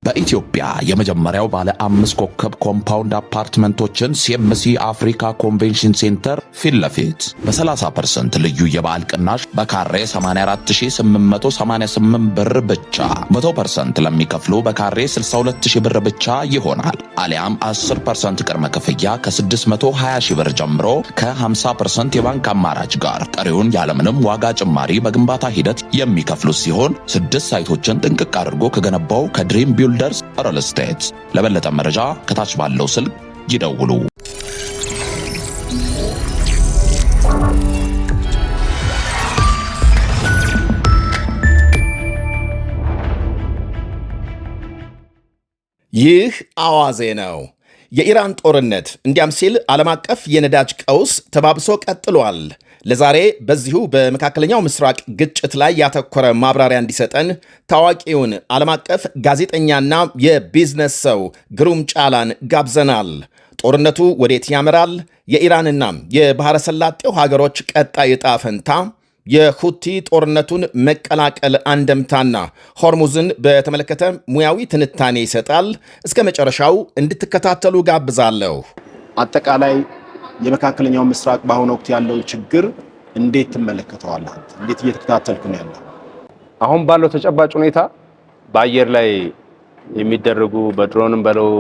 በኢትዮጵያ የመጀመሪያው ባለ 5 ኮከብ ኮምፓውንድ አፓርትመንቶችን ሲኤምሲ አፍሪካ ኮንቬንሽን ሴንተር ፊት ለፊት በ30% ልዩ የበዓል ቅናሽ በካሬ 84888 ብር ብቻ 100% ለሚከፍሉ በካሬ 62000 ብር ብቻ ይሆናል። አሊያም 10% ቅድመ ክፍያ ከ620 ሺህ ብር ጀምሮ ከ50% የባንክ አማራጭ ጋር ቀሪውን ያለምንም ዋጋ ጭማሪ በግንባታ ሂደት የሚከፍሉ ሲሆን 6 ሳይቶችን ጥንቅቅ አድርጎ ከገነባው ከድሪም ቢልደርስ ሪል ስቴት። ለበለጠ መረጃ ከታች ባለው ስልክ ይደውሉ። ይህ አዋዜ ነው። የኢራን ጦርነት እንዲያም ሲል ዓለም አቀፍ የነዳጅ ቀውስ ተባብሶ ቀጥሏል። ለዛሬ በዚሁ በመካከለኛው ምስራቅ ግጭት ላይ ያተኮረ ማብራሪያ እንዲሰጠን ታዋቂውን ዓለም አቀፍ ጋዜጠኛና የቢዝነስ ሰው ግሩም ጫላን ጋብዘናል። ጦርነቱ ወዴት ያመራል? የኢራንና የባሕረ ሰላጤው ሀገሮች ቀጣይ ዕጣ ፈንታ፣ የሁቲ ጦርነቱን መቀላቀል አንደምታና ሆርሙዝን በተመለከተ ሙያዊ ትንታኔ ይሰጣል። እስከ መጨረሻው እንድትከታተሉ ጋብዛለሁ። አጠቃላይ የመካከለኛው ምስራቅ በአሁኑ ወቅት ያለው ችግር እንዴት ትመለከተዋለህ? እንዴት እየተከታተልክ ነው ያለው? አሁን ባለው ተጨባጭ ሁኔታ በአየር ላይ የሚደረጉ በድሮንም በለው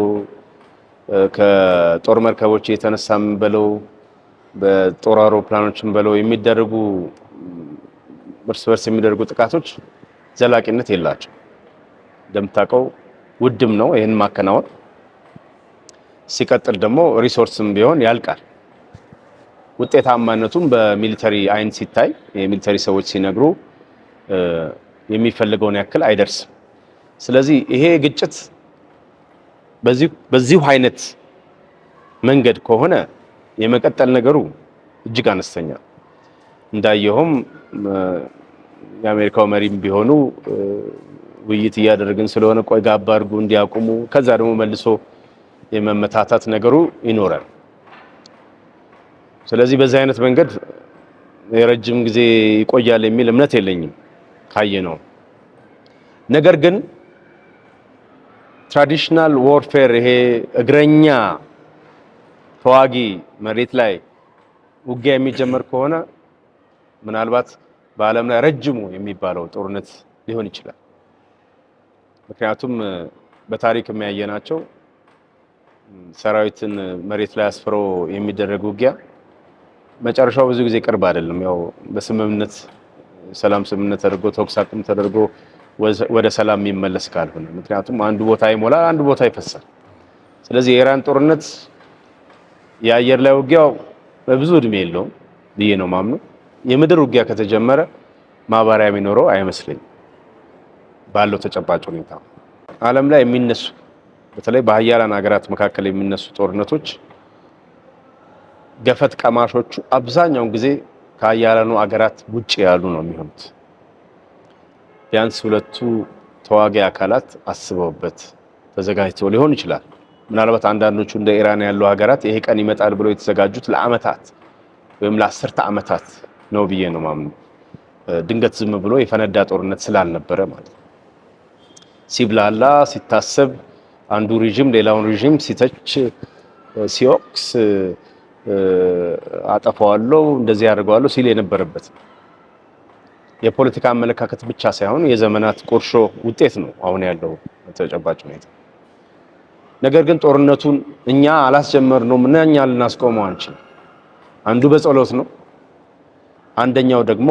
ከጦር መርከቦች የተነሳም በለው በጦር አውሮፕላኖችም በለው የሚደረጉ እርስ በርስ የሚደረጉ ጥቃቶች ዘላቂነት የላቸው። እንደምታውቀው ውድም ነው ይህን ማከናወን። ሲቀጥል ደግሞ ሪሶርስም ቢሆን ያልቃል። ውጤታማነቱም በሚሊተሪ አይን ሲታይ የሚሊተሪ ሰዎች ሲነግሩ የሚፈልገውን ያክል አይደርስም። ስለዚህ ይሄ ግጭት በዚሁ አይነት መንገድ ከሆነ የመቀጠል ነገሩ እጅግ አነስተኛ። እንዳየሁም የአሜሪካው መሪም ቢሆኑ ውይይት እያደረግን ስለሆነ ቆይ ጋብ አድርጉ እንዲያቆሙ፣ ከዛ ደግሞ መልሶ የመመታታት ነገሩ ይኖራል። ስለዚህ በዚህ አይነት መንገድ የረጅም ጊዜ ይቆያል የሚል እምነት የለኝም ካየነው። ነገር ግን ትራዲሽናል ዎርፌር ይሄ እግረኛ ተዋጊ መሬት ላይ ውጊያ የሚጀመር ከሆነ ምናልባት በዓለም ላይ ረጅሙ የሚባለው ጦርነት ሊሆን ይችላል። ምክንያቱም በታሪክ የሚያየናቸው ሰራዊትን መሬት ላይ አስፍሮ የሚደረግ ውጊያ መጨረሻው ብዙ ጊዜ ቅርብ አይደለም። ያው በስምምነት ሰላም ስምምነት ተደርጎ ተኩስ አቁም ተደርጎ ወደ ሰላም የሚመለስ ካልሆነ፣ ምክንያቱም አንዱ ቦታ ይሞላል፣ አንዱ ቦታ ይፈሳል። ስለዚህ የኢራን ጦርነት የአየር ላይ ውጊያው በብዙ እድሜ የለውም ብዬ ነው ማምነው። የምድር ውጊያ ከተጀመረ ማባሪያ የሚኖረው አይመስለኝም ባለው ተጨባጭ ሁኔታ። ዓለም ላይ የሚነሱ በተለይ በሀያላን ሀገራት መካከል የሚነሱ ጦርነቶች ገፈት ቀማሾቹ አብዛኛውን ጊዜ ከሀያላኑ ሀገራት ውጪ ያሉ ነው የሚሆኑት። ቢያንስ ሁለቱ ተዋጊ አካላት አስበውበት ተዘጋጅተው ሊሆን ይችላል። ምናልባት አንዳንዶቹ እንደ ኢራን ያሉ ሀገራት ይሄ ቀን ይመጣል ብለው የተዘጋጁት ለአመታት ወይም ለ10 ዓመታት ነው ብዬ ነው ማምነው። ድንገት ዝም ብሎ የፈነዳ ጦርነት ስላልነበረ ማለት ነው። ሲብላላ ሲታሰብ አንዱ ሪጅም ሌላውን ሪጅም ሲተች ሲኦክስ አጠፋዋለሁ እንደዚህ ያደርገዋለሁ ሲል የነበረበት የፖለቲካ አመለካከት ብቻ ሳይሆን የዘመናት ቁርሾ ውጤት ነው አሁን ያለው ተጨባጭ ሁኔታ። ነገር ግን ጦርነቱን እኛ አላስጀመርነውም እና እኛ ልናስቆመው አንችልም። አንዱ በጸሎት ነው፣ አንደኛው ደግሞ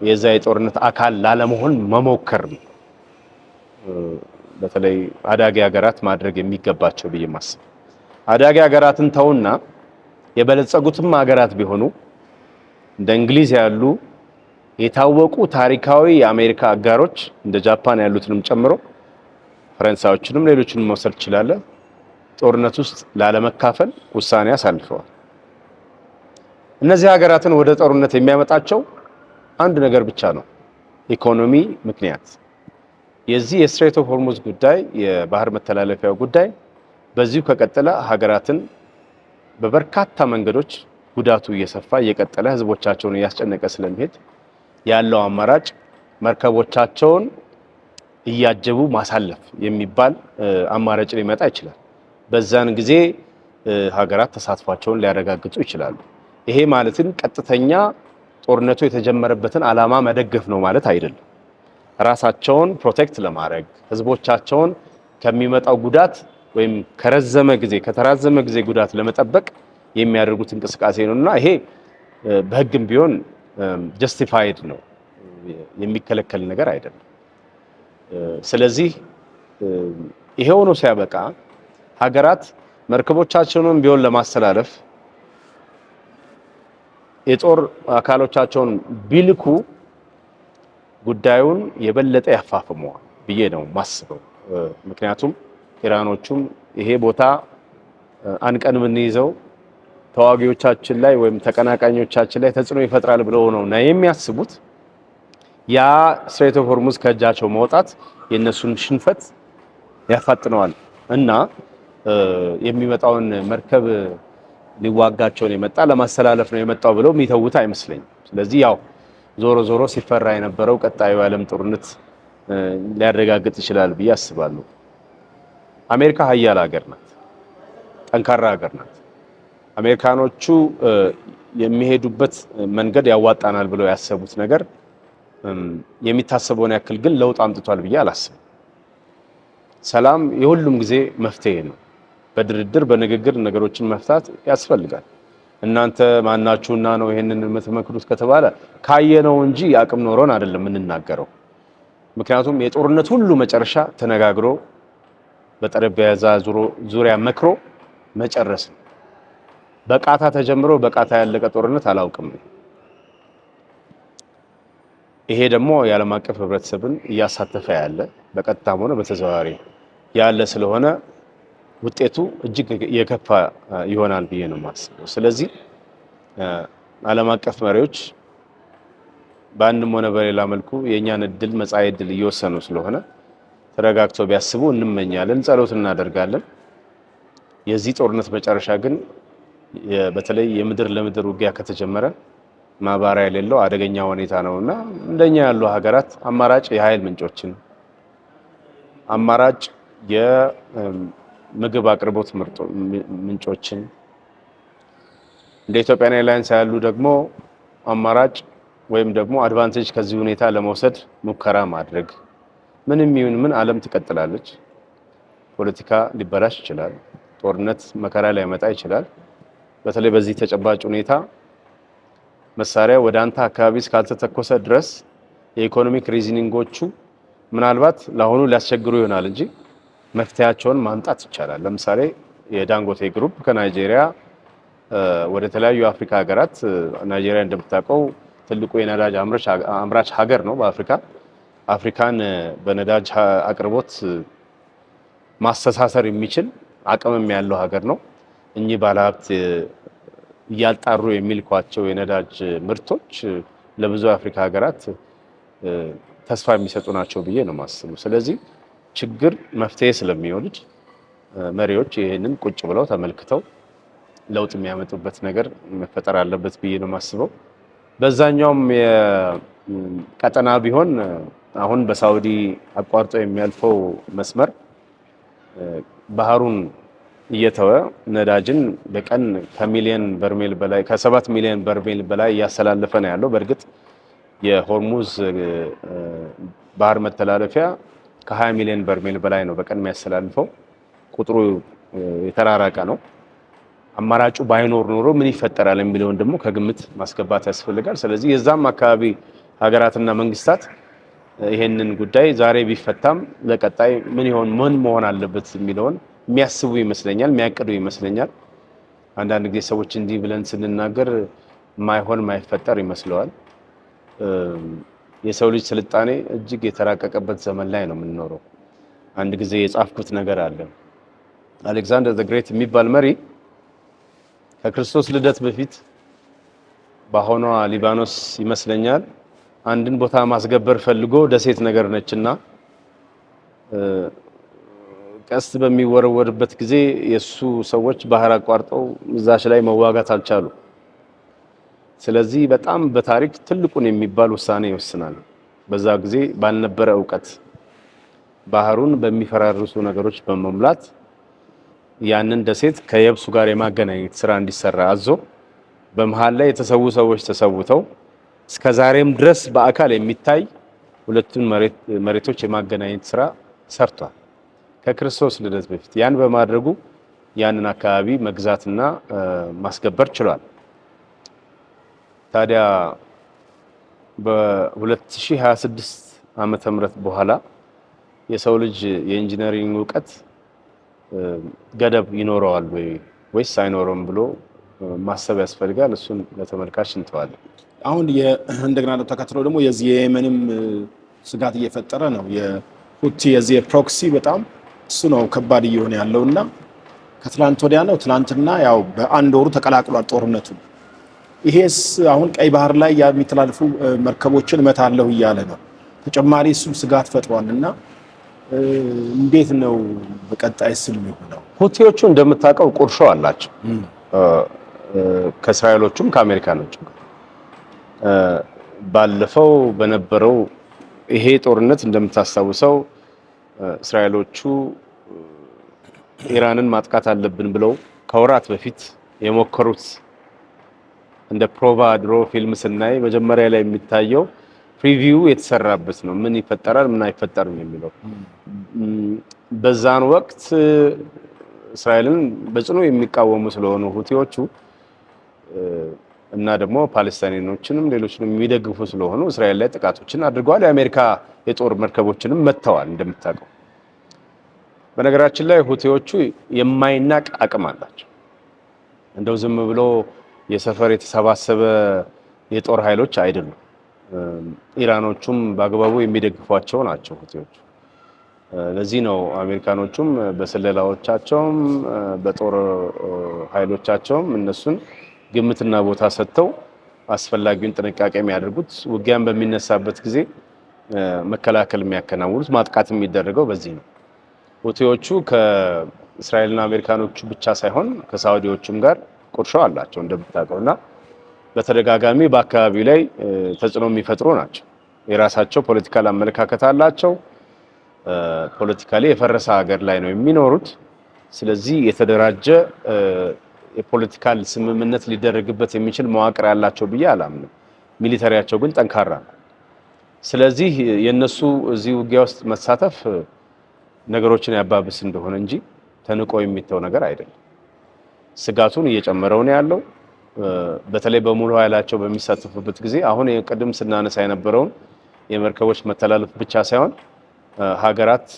የዛ የጦርነት አካል ላለመሆን መሞከር ነው። በተለይ አዳጊ ሀገራት ማድረግ የሚገባቸው ብዬ ማስብ አዳጊ ሀገራትን ተውና የበለጸጉትም ሀገራት ቢሆኑ እንደ እንግሊዝ ያሉ የታወቁ ታሪካዊ የአሜሪካ አጋሮች እንደ ጃፓን ያሉትንም ጨምሮ ፈረንሳዮችንም ሌሎችንም መውሰድ ይችላል፣ ጦርነት ውስጥ ላለመካፈል ውሳኔ አሳልፈዋል። እነዚህ ሀገራትን ወደ ጦርነት የሚያመጣቸው አንድ ነገር ብቻ ነው፣ ኢኮኖሚ ምክንያት። የዚህ የስትሬት ኦፍ ሆርሙዝ ጉዳይ የባህር መተላለፊያው ጉዳይ በዚሁ ከቀጠለ ሀገራትን በበርካታ መንገዶች ጉዳቱ እየሰፋ እየቀጠለ ህዝቦቻቸውን እያስጨነቀ ስለሚሄድ ያለው አማራጭ መርከቦቻቸውን እያጀቡ ማሳለፍ የሚባል አማራጭ ሊመጣ ይችላል። በዛን ጊዜ ሀገራት ተሳትፏቸውን ሊያረጋግጡ ይችላሉ። ይሄ ማለትን ቀጥተኛ ጦርነቱ የተጀመረበትን ዓላማ መደገፍ ነው ማለት አይደለም። ራሳቸውን ፕሮቴክት ለማድረግ ህዝቦቻቸውን ከሚመጣው ጉዳት ወይም ከተራዘመ ጊዜ ጉዳት ለመጠበቅ የሚያደርጉት እንቅስቃሴ ነውና ይሄ በህግም ቢሆን ጀስቲፋይድ ነው፣ የሚከለከል ነገር አይደለም። ስለዚህ ይሄው ነው ሲያበቃ ሀገራት መርከቦቻቸውን ቢሆን ለማስተላለፍ የጦር አካሎቻቸውን ቢልኩ ጉዳዩን የበለጠ ያፋፍመዋል ብዬ ነው ማስበው። ምክንያቱም ኢራኖቹም ይሄ ቦታ አንቀን ብንይዘው ተዋጊዎቻችን ላይ ወይም ተቀናቃኞቻችን ላይ ተጽዕኖ ይፈጥራል ብለው ነው የሚያስቡት። ያ ስትሬት ኦፍ ሆርሙዝ ከእጃቸው መውጣት የነሱን ሽንፈት ያፋጥነዋል እና የሚመጣውን መርከብ ሊዋጋቸውን የመጣ ለማስተላለፍ ነው የመጣው ብለው የሚተውት አይመስለኝም። ስለዚህ ያው ዞሮ ሲፈራ የነበረው ቀጣዩ የዓለም ጦርነት ሊያረጋግጥ ይችላል ብዬ አስባለሁ። አሜሪካ ሀያል ሀገር ናት፣ ጠንካራ ሀገር ናት። አሜሪካኖቹ የሚሄዱበት መንገድ ያዋጣናል ብለው ያሰቡት ነገር የሚታሰበውን ያክል ግን ለውጥ አምጥቷል ብዬ አላስብም። ሰላም የሁሉም ጊዜ መፍትሄ ነው። በድርድር በንግግር ነገሮችን መፍታት ያስፈልጋል። እናንተ ማናችሁና ነው ይሄንን የምትመክሩት ከተባለ ካየነው እንጂ አቅም ኖሮን አይደለም የምንናገረው። ምክንያቱም የጦርነት ሁሉ መጨረሻ ተነጋግሮ በጠረጴዛ ዙሪያ መክሮ መጨረስ ነው። በቃታ ተጀምሮ በቃታ ያለቀ ጦርነት አላውቅም። ይሄ ደግሞ የዓለም አቀፍ ህብረተሰብን እያሳተፈ ያለ በቀጥታም ሆነ በተዘዋዋሪ ያለ ስለሆነ ውጤቱ እጅግ የከፋ ይሆናል ብዬ ነው የማስበው። ስለዚህ ዓለም አቀፍ መሪዎች በአንድም ሆነ በሌላ መልኩ የእኛን እድል መጻኢ እድል እየወሰኑ ስለሆነ ተረጋግተው ቢያስቡ እንመኛለን፣ ጸሎት እናደርጋለን። የዚህ ጦርነት መጨረሻ ግን በተለይ የምድር ለምድር ውጊያ ከተጀመረ ማባሪያ የሌለው አደገኛ ሁኔታ ነውና እንደኛ ያሉ ሀገራት አማራጭ የኃይል ምንጮችን አማራጭ የምግብ አቅርቦት ምንጮችን እንደ ኢትዮጵያን ኤርላይንስ ያሉ ደግሞ አማራጭ ወይም ደግሞ አድቫንቴጅ ከዚህ ሁኔታ ለመውሰድ ሙከራ ማድረግ። ምንም ይሁን ምን ዓለም ትቀጥላለች። ፖለቲካ ሊበላሽ ይችላል። ጦርነት መከራ ሊያመጣ ይችላል። በተለይ በዚህ ተጨባጭ ሁኔታ መሳሪያ ወደ አንተ አካባቢ እስካልተተኮሰ ድረስ የኢኮኖሚክ ሪዝኒንጎቹ ምናልባት ለአሁኑ ሊያስቸግሩ ይሆናል እንጂ መፍትሄያቸውን ማምጣት ይቻላል። ለምሳሌ የዳንጎቴ ግሩፕ ከናይጄሪያ ወደ ተለያዩ አፍሪካ ሀገራት፣ ናይጄሪያ እንደምታውቀው ትልቁ የነዳጅ አምራች ሀገር ነው በአፍሪካ። አፍሪካን በነዳጅ አቅርቦት ማስተሳሰር የሚችል አቅምም ያለው ሀገር ነው። እኚህ ባለሀብት እያጣሩ የሚልኳቸው የነዳጅ ምርቶች ለብዙ አፍሪካ ሀገራት ተስፋ የሚሰጡ ናቸው ብዬ ነው የማስበው። ስለዚህ ችግር መፍትሄ ስለሚወልድ መሪዎች ይህንን ቁጭ ብለው ተመልክተው ለውጥ የሚያመጡበት ነገር መፈጠር አለበት ብዬ ነው የማስበው። በዛኛውም ቀጠና ቢሆን አሁን በሳውዲ አቋርጦ የሚያልፈው መስመር ባህሩን እየተወ ነዳጅን በቀን ከሚሊዮን በርሜል በላይ ከ7 ሚሊዮን በርሜል በላይ እያስተላለፈ ነው ያለው። በእርግጥ የሆርሙዝ ባህር መተላለፊያ ከ20 ሚሊዮን በርሜል በላይ ነው በቀን የሚያስተላልፈው። ቁጥሩ የተራራቀ ነው። አማራጩ ባይኖር ኖሮ ምን ይፈጠራል የሚለውን ደግሞ ከግምት ማስገባት ያስፈልጋል። ስለዚህ የዛም አካባቢ ሀገራትና መንግስታት ይሄንን ጉዳይ ዛሬ ቢፈታም ለቀጣይ ምን መሆን አለበት የሚለውን የሚያስቡ ይመስለኛል፣ የሚያቅዱ ይመስለኛል። አንዳንድ ጊዜ ሰዎች እንዲህ ብለን ስንናገር ማይፈጠር ይመስለዋል። የሰው ልጅ ስልጣኔ እጅግ የተራቀቀበት ዘመን ላይ ነው የምንኖረው። አንድ ጊዜ የጻፍኩት ነገር አለ። አሌክዛንደር ዘ ግሬት የሚባል መሪ ከክርስቶስ ልደት በፊት በአሁኗ ሊባኖስ ይመስለኛል አንድን ቦታ ማስገበር ፈልጎ ደሴት ነገር ነችና ቀስት በሚወረወርበት ጊዜ የሱ ሰዎች ባህር አቋርጠው እዛች ላይ መዋጋት አልቻሉ። ስለዚህ በጣም በታሪክ ትልቁን የሚባል ውሳኔ ይወስናል። በዛ ጊዜ ባልነበረ ዕውቀት ባህሩን በሚፈራርሱ ነገሮች በመሙላት ያንን ደሴት ከየብሱ ጋር የማገናኘት ስራ እንዲሰራ አዞ በመሃል ላይ የተሰዉ ሰዎች ተሰውተው እስከዛሬም ድረስ በአካል የሚታይ ሁለቱን መሬቶች የማገናኘት ስራ ሰርቷል ከክርስቶስ ልደት በፊት። ያን በማድረጉ ያንን አካባቢ መግዛትና ማስገበር ችሏል። ታዲያ በ2026 ዓመተ ምህረት በኋላ የሰው ልጅ የኢንጂነሪንግ ዕውቀት ገደብ ይኖረዋል ወይስ አይኖርም ብሎ ማሰብ ያስፈልጋል። እሱን ለተመልካች እንተዋለን። አሁን እንደገና ተከትሎ ደግሞ የዚህ የየመንም ስጋት እየፈጠረ ነው። የሁቲ የዚህ ፕሮክሲ በጣም እሱ ነው ከባድ እየሆነ ያለውና ከትላንት ወዲያ ነው ትላንትና ያው በአንድ ወሩ ተቀላቅሏል ጦርነቱ። ይሄስ አሁን ቀይ ባህር ላይ የሚተላለፉ መርከቦችን እመታለሁ እያለ ነው። ተጨማሪ እሱም ስጋት ፈጥሯልና እንዴት ነው በቀጣይ ስም የሚሆነው? ሁቲዎቹ እንደምታውቀው ቁርሾ አላቸው ከእስራኤሎቹም ከአሜሪካኖቹም። ባለፈው በነበረው ይሄ ጦርነት እንደምታስታውሰው እስራኤሎቹ ኢራንን ማጥቃት አለብን ብለው ከወራት በፊት የሞከሩት እንደ ፕሮቫ ድሮ ፊልም ስናይ መጀመሪያ ላይ የሚታየው ፕሪቪው የተሰራበት ነው። ምን ይፈጠራል ምን አይፈጠርም የሚለው። በዛን ወቅት እስራኤልን በጽኑ የሚቃወሙ ስለሆኑ ሁቲዎቹ እና ደግሞ ፓለስታይኖችንም ሌሎችንም የሚደግፉ ስለሆኑ እስራኤል ላይ ጥቃቶችን አድርገዋል። የአሜሪካ የጦር መርከቦችንም መተዋል እንደምታውቀው። በነገራችን ላይ ሁቲዎቹ የማይናቅ አቅም አላቸው። እንደው ዝም ብሎ የሰፈር የተሰባሰበ የጦር ኃይሎች አይደሉም። ኢራኖቹም በአግባቡ የሚደግፏቸው ናቸው ሁቲዎቹ። ለዚህ ነው አሜሪካኖቹም በስለላዎቻቸውም በጦር ኃይሎቻቸውም እነሱን ግምትና ቦታ ሰጥተው አስፈላጊውን ጥንቃቄ የሚያደርጉት። ውጊያን በሚነሳበት ጊዜ መከላከል የሚያከናውኑት፣ ማጥቃት የሚደረገው በዚህ ነው። ሁቲዎቹ ከእስራኤልና አሜሪካኖቹ ብቻ ሳይሆን ከሳውዲዎቹም ጋር ቁርሾ አላቸው እንደምታውቀውና በተደጋጋሚ በአካባቢው ላይ ተጽዕኖ የሚፈጥሩ ናቸው። የራሳቸው ፖለቲካል አመለካከት አላቸው። ፖለቲካሊ የፈረሰ ሀገር ላይ ነው የሚኖሩት። ስለዚህ የተደራጀ የፖለቲካል ስምምነት ሊደረግበት የሚችል መዋቅር ያላቸው ብዬ አላምንም። ሚሊተሪያቸው ግን ጠንካራ ነው። ስለዚህ የነሱ እዚህ ውጊያ ውስጥ መሳተፍ ነገሮችን ያባብስ እንደሆነ እንጂ ተንቆ የሚተው ነገር አይደለም። ስጋቱን እየጨመረው ነው ያለው። በተለይ በሙሉ ኃይላቸው በሚሳተፉበት ጊዜ አሁን የቀደም ስናነሳ የነበረውን የመርከቦች መተላለፍ ብቻ ሳይሆን ሀገራት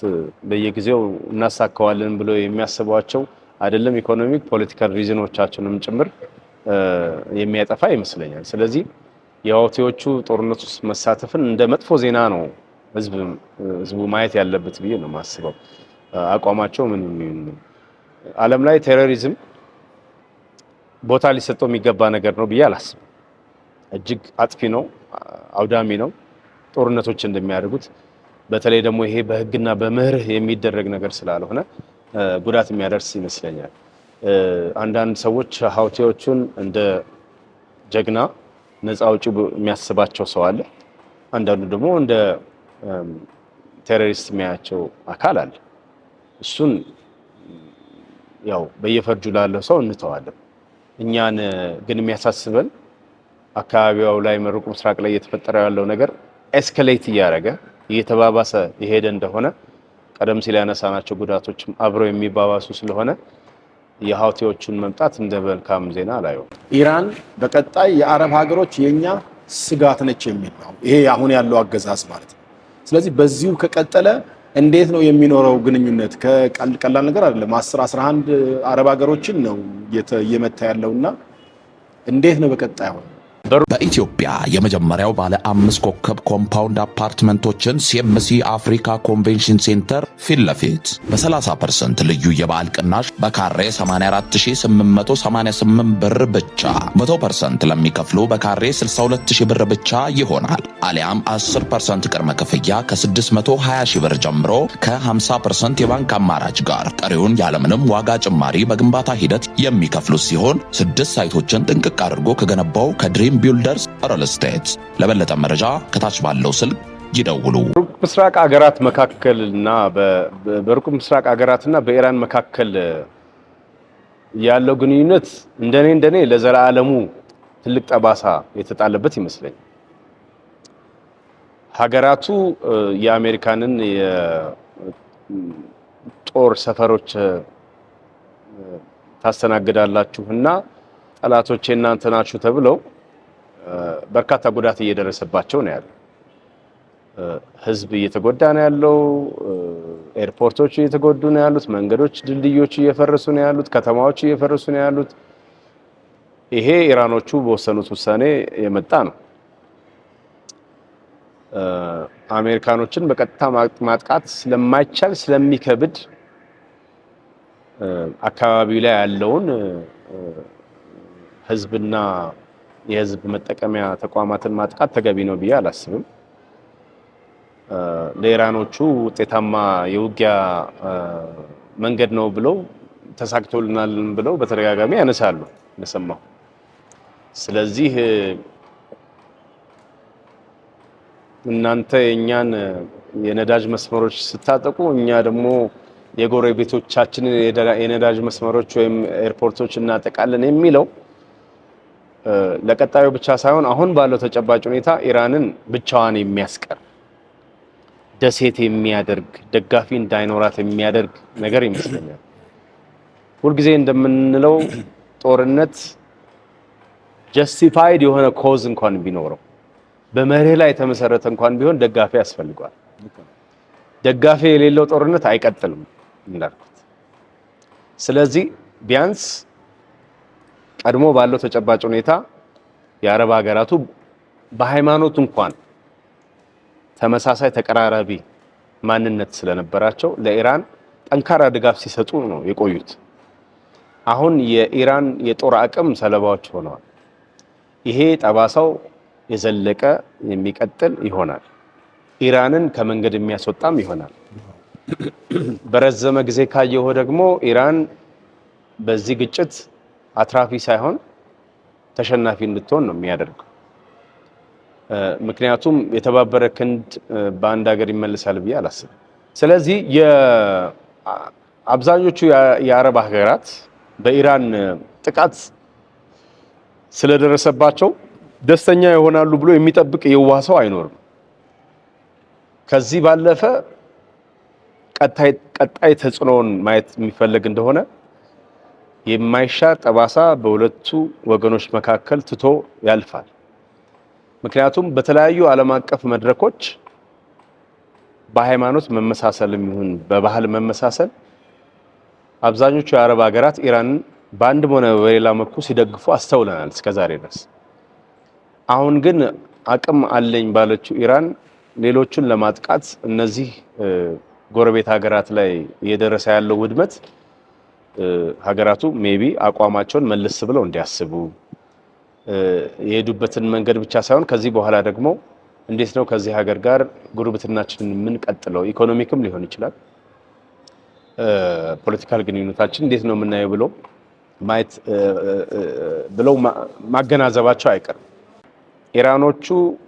በየጊዜው እናሳካዋለን ብሎ የሚያስቧቸው አይደለም ኢኮኖሚክ ፖለቲካል ሪዝኖቻቸውንም ጭምር የሚያጠፋ ይመስለኛል። ስለዚህ የሁቲዎቹ ጦርነት ውስጥ መሳተፍን እንደ መጥፎ ዜና ነው ህዝቡ ማየት ያለበት ብዬ ነው የማስበው። አቋማቸው ምን ዓለም ላይ ቴሮሪዝም ቦታ ሊሰጠው የሚገባ ነገር ነው ብዬ አላስብም። እጅግ አጥፊ ነው፣ አውዳሚ ነው። ጦርነቶች እንደሚያደርጉት በተለይ ደግሞ ይሄ በህግና በምህርህ የሚደረግ ነገር ስላልሆነ ጉዳት የሚያደርስ ይመስለኛል። አንዳንድ ሰዎች ሁቲዎቹን እንደ ጀግና ነፃ አውጪ የሚያስባቸው ሰው አለ። አንዳንዱ ደግሞ እንደ ቴሮሪስት የሚያያቸው አካል አለ። እሱን ያው በየፈርጁ ላለው ሰው እንተዋለን። እኛን ግን የሚያሳስበን አካባቢው ላይ መሩቅ ምስራቅ ላይ እየተፈጠረ ያለው ነገር ኤስካሌት እያደረገ እየተባባሰ የሄደ እንደሆነ ቀደም ሲል ያነሳናቸው ጉዳቶችም አብረው የሚባባሱ ስለሆነ የሁቲዎቹን መምጣት እንደ መልካም ዜና አላየውም። ኢራን በቀጣይ የአረብ ሀገሮች የኛ ስጋት ነች የሚል ነው ይሄ አሁን ያለው አገዛዝ ማለት ነው። ስለዚህ በዚሁ ከቀጠለ እንዴት ነው የሚኖረው ግንኙነት? ከቀላል ነገር አይደለም። 11 አረብ ሀገሮችን ነው እየመታ ያለውና እንዴት ነው በቀጣይ አሁን በኢትዮጵያ የመጀመሪያው ባለ 5 ኮከብ ኮምፓውንድ አፓርትመንቶችን ሲኤምሲ አፍሪካ ኮንቬንሽን ሴንተር ፊት ለፊት በ30% ልዩ የበዓል ቅናሽ በካሬ 84888 ብር ብቻ 100% ለሚከፍሉ በካሬ 62000 ብር ብቻ ይሆናል። አሊያም 10% ቅድመ ክፍያ ከ620 ብር ጀምሮ ከ50% የባንክ አማራጭ ጋር ቀሪውን ያለምንም ዋጋ ጭማሪ በግንባታ ሂደት የሚከፍሉ ሲሆን 6 ሳይቶችን ጥንቅቅ አድርጎ ከገነባው ከድሪም ቢልደርስ ሪል ስቴት። ለበለጠ መረጃ ከታች ባለው ስልክ ይደውሉ። ሩቅ ምስራቅ ሀገራት መካከልና በሩቅ ምስራቅ ሀገራትና በኢራን መካከል ያለው ግንኙነት እንደኔ ለዘላለሙ ትልቅ ጠባሳ የተጣለበት ይመስለኛል። ሀገራቱ የአሜሪካንን የጦር ሰፈሮች ታስተናግዳላችሁና ጠላቶቼ እናንተ ናችሁ ተብለው በርካታ ጉዳት እየደረሰባቸው ነው ያለው። ህዝብ እየተጎዳ ነው ያለው። ኤርፖርቶች እየተጎዱ ነው ያሉት። መንገዶች፣ ድልድዮች እየፈረሱ ነው ያሉት። ከተማዎች እየፈረሱ ነው ያሉት። ይሄ ኢራኖቹ በወሰኑት ውሳኔ የመጣ ነው። አሜሪካኖችን በቀጥታ ማጥቃት ስለማይቻል ስለሚከብድ አካባቢው ላይ ያለውን ህዝብና የህዝብ መጠቀሚያ ተቋማትን ማጥቃት ተገቢ ነው ብዬ አላስብም። ለኢራኖቹ ውጤታማ የውጊያ መንገድ ነው ብለው ተሳክቶልናል ብለው በተደጋጋሚ ያነሳሉ እንደሰማሁ። ስለዚህ እናንተ የኛን የነዳጅ መስመሮች ስታጠቁ እኛ ደግሞ የጎረቤቶቻችን የነዳጅ መስመሮች ወይም ኤርፖርቶች እናጠቃለን የሚለው ለቀጣዩ ብቻ ሳይሆን አሁን ባለው ተጨባጭ ሁኔታ ኢራንን ብቻዋን የሚያስቀር ደሴት የሚያደርግ ደጋፊ እንዳይኖራት የሚያደርግ ነገር ይመስለኛል። ሁልጊዜ እንደምንለው ጦርነት ጀስቲፋይድ የሆነ ኮዝ እንኳን ቢኖረው በመርህ ላይ የተመሰረተ እንኳን ቢሆን ደጋፊ ያስፈልጋል። ደጋፊ የሌለው ጦርነት አይቀጥልም እንዳልኩት። ስለዚህ ቢያንስ ቀድሞ ባለው ተጨባጭ ሁኔታ የአረብ ሀገራቱ በሃይማኖት እንኳን ተመሳሳይ ተቀራራቢ ማንነት ስለነበራቸው ለኢራን ጠንካራ ድጋፍ ሲሰጡ ነው የቆዩት። አሁን የኢራን የጦር አቅም ሰለባዎች ሆነዋል። ይሄ ጠባሳው የዘለቀ የሚቀጥል ይሆናል። ኢራንን ከመንገድ የሚያስወጣም ይሆናል። በረዘመ ጊዜ ካየው ደግሞ ኢራን በዚህ ግጭት አትራፊ ሳይሆን ተሸናፊ እንድትሆን ነው የሚያደርገው። ምክንያቱም የተባበረ ክንድ በአንድ ሀገር ይመለሳል ብዬ አላስብም። ስለዚህ አብዛኞቹ የአረብ ሀገራት በኢራን ጥቃት ስለደረሰባቸው ደስተኛ ይሆናሉ ብሎ የሚጠብቅ የዋህ ሰው አይኖርም። ከዚህ ባለፈ ቀጣይ ተጽዕኖውን ማየት የሚፈልግ እንደሆነ የማይሻር ጠባሳ በሁለቱ ወገኖች መካከል ትቶ ያልፋል። ምክንያቱም በተለያዩ ዓለም አቀፍ መድረኮች በሃይማኖት መመሳሰልም ይሁን በባህል መመሳሰል አብዛኞቹ የአረብ ሀገራት ኢራንን በአንድም ሆነ በሌላ መልኩ ሲደግፉ አስተውለናል እስከዛሬ ድረስ። አሁን ግን አቅም አለኝ ባለችው ኢራን ሌሎቹን ለማጥቃት እነዚህ ጎረቤት ሀገራት ላይ እየደረሰ ያለው ውድመት ሀገራቱ ሜቢ አቋማቸውን መለስ ብለው እንዲያስቡ የሄዱበትን መንገድ ብቻ ሳይሆን ከዚህ በኋላ ደግሞ እንዴት ነው ከዚህ ሀገር ጋር ጉርብትናችንን የምንቀጥለው፣ ኢኮኖሚክም ሊሆን ይችላል፣ ፖለቲካል ግንኙነታችን እንዴት ነው የምናየው ብለው ማየት ብለው ማገናዘባቸው አይቀርም። ኢራኖቹ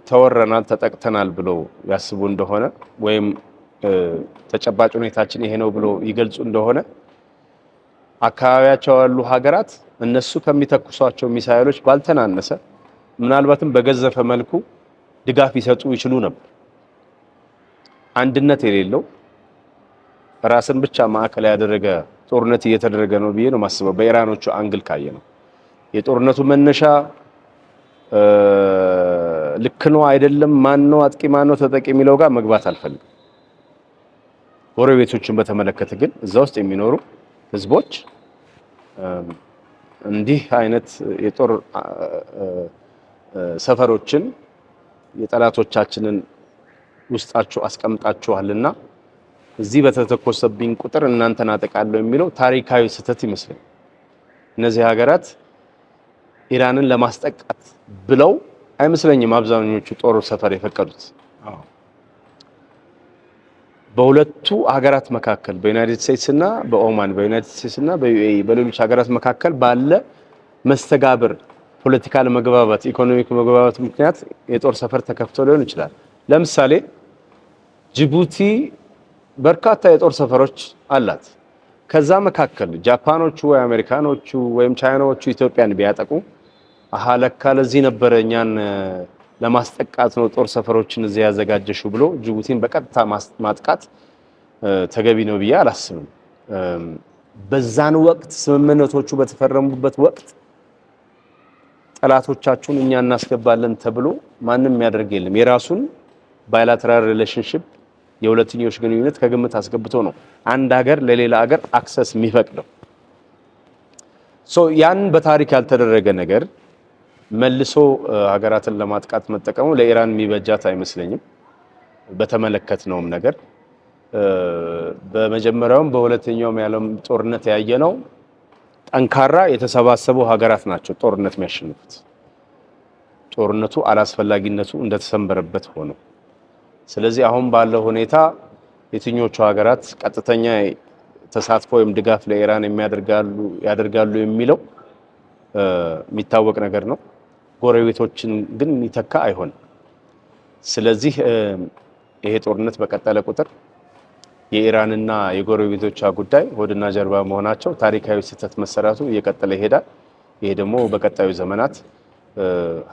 ተወረናል፣ ተጠቅተናል ብለው ያስቡ እንደሆነ ወይም ተጨባጭ ሁኔታችን ይሄ ነው ብለው ይገልጹ እንደሆነ አካባቢያቸው ያሉ ሀገራት እነሱ ከሚተኩሷቸው ሚሳኤሎች ባልተናነሰ ምናልባትም በገዘፈ መልኩ ድጋፍ ይሰጡ ይችሉ ነበር። አንድነት የሌለው ራስን ብቻ ማዕከል ያደረገ ጦርነት እየተደረገ ነው ብዬ ነው ማስበው። በኢራኖቹ አንግል ካየ ነው የጦርነቱ መነሻ ልክ ነው አይደለም፣ ማን ነው አጥቂ ማን ነው ተጠቂ የሚለው ጋር መግባት አልፈልግም። ጎረቤቶችን በተመለከተ ግን እዛ ውስጥ የሚኖሩ ህዝቦች እንዲህ አይነት የጦር ሰፈሮችን የጠላቶቻችንን ውስጣቸው አስቀምጣቸዋልና እዚህ በተተኮሰብኝ ቁጥር እናንተን አጠቃለሁ የሚለው ታሪካዊ ስህተት ይመስላል። እነዚህ ሀገራት ኢራንን ለማስጠቃት ብለው አይመስለኝም አብዛኞቹ ጦር ሰፈር የፈቀዱት። በሁለቱ ሀገራት መካከል በዩናይትድ ስቴትስ እና በኦማን፣ በዩናይትድ ስቴትስ እና በዩኤኢ በሌሎች ሀገራት መካከል ባለ መስተጋብር፣ ፖለቲካል መግባባት፣ ኢኮኖሚክ መግባባት ምክንያት የጦር ሰፈር ተከፍቶ ሊሆን ይችላል። ለምሳሌ ጅቡቲ በርካታ የጦር ሰፈሮች አላት። ከዛ መካከል ጃፓኖቹ ወይ አሜሪካኖቹ ወይም ቻይናዎቹ ኢትዮጵያን ቢያጠቁ ለካ ለዚህ ነበር እኛን ለማስጠቃት ነው ጦር ሰፈሮችን እዚህ ያዘጋጀሽው ብሎ ጅቡቲን በቀጥታ ማጥቃት ተገቢ ነው ብዬ አላስብም። በዛን ወቅት ስምምነቶቹ በተፈረሙበት ወቅት ጠላቶቻችሁን እኛ እናስገባለን ተብሎ ማንም የሚያደርግ የለም። የራሱን ባይላተራል ሪሌሽንሺፕ የሁለትዮሽ ግንኙነት ከግምት አስገብቶ ነው አንድ ሀገር ለሌላ ሀገር አክሰስ የሚፈቅደው። ያን በታሪክ ያልተደረገ ነገር መልሶ ሀገራትን ለማጥቃት መጠቀሙ ለኢራን የሚበጃት አይመስለኝም። በተመለከትነውም ነገር በመጀመሪያውም በሁለተኛውም የዓለም ጦርነት ያየነው ጠንካራ የተሰባሰቡ ሀገራት ናቸው ጦርነት የሚያሸንፉት። ጦርነቱ አላስፈላጊነቱ እንደተሰንበረበት ሆኖ ስለዚህ አሁን ባለው ሁኔታ የትኞቹ ሀገራት ቀጥተኛ ተሳትፎ ወይም ድጋፍ ለኢራን ያደርጋሉ የሚለው የሚታወቅ ነገር ነው። ጎረቤቶችን ግን ይተካ አይሆንም። ስለዚህ ይሄ ጦርነት በቀጠለ ቁጥር የኢራንና የጎረቤቶቿ ጉዳይ ሆድና ጀርባ መሆናቸው ታሪካዊ ስህተት መሰራቱ እየቀጠለ ይሄዳል። ይሄ ደግሞ በቀጣዩ ዘመናት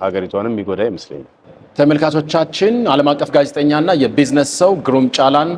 ሀገሪቷንም የሚጎዳ ይመስለኛል። ተመልካቾቻችን ዓለም አቀፍ ጋዜጠኛና የቢዝነስ ሰው ግሩም ጫላን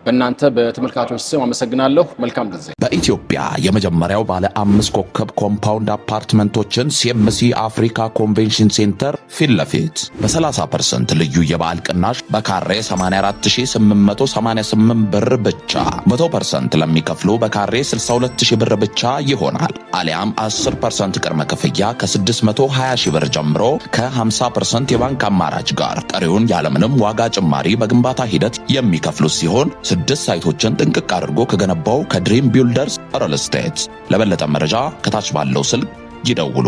በእናንተ በተመልካቾች ስም አመሰግናለሁ። መልካም ጊዜ። በኢትዮጵያ የመጀመሪያው ባለ 5 ኮከብ ኮምፓውንድ አፓርትመንቶችን ሲኤምሲ አፍሪካ ኮንቬንሽን ሴንተር ፊት ለፊት በ30% ልዩ የበዓል ቅናሽ በካሬ 84888 ብር ብቻ 100% ለሚከፍሉ በካሬ 62000 ብር ብቻ ይሆናል። አሊያም 10% ቅድመ ክፍያ ከ620 ሺህ ብር ጀምሮ ከ50% የባንክ አማራጭ ጋር ቀሪውን ያለምንም ዋጋ ጭማሪ በግንባታ ሂደት የሚከፍሉ ሲሆን 6 ሳይቶችን ጥንቅቅ አድርጎ ከገነባው ከድሪም ቢልደርስ ሪል ስቴት። ለበለጠ መረጃ ከታች ባለው ስልክ ይደውሉ።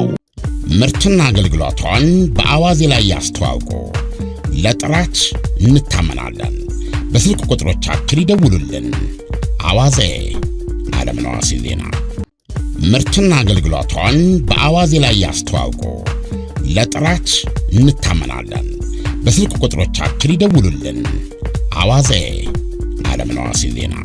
ምርትና አገልግሎቷን በአዋዜ ላይ ያስተዋውቁ። ለጥራች እንታመናለን። በስልክ ቁጥሮቻችን ይደውሉልን። አዋዜ ዓለምነህ ዋሴ ዜና። ምርትና አገልግሎቷን በአዋዜ ላይ ያስተዋውቁ። ለጥራች እንታመናለን። በስልክ ቁጥሮቻችን ይደውሉልን። አዋዜ ዓለምነህ ዋሴ ዜና።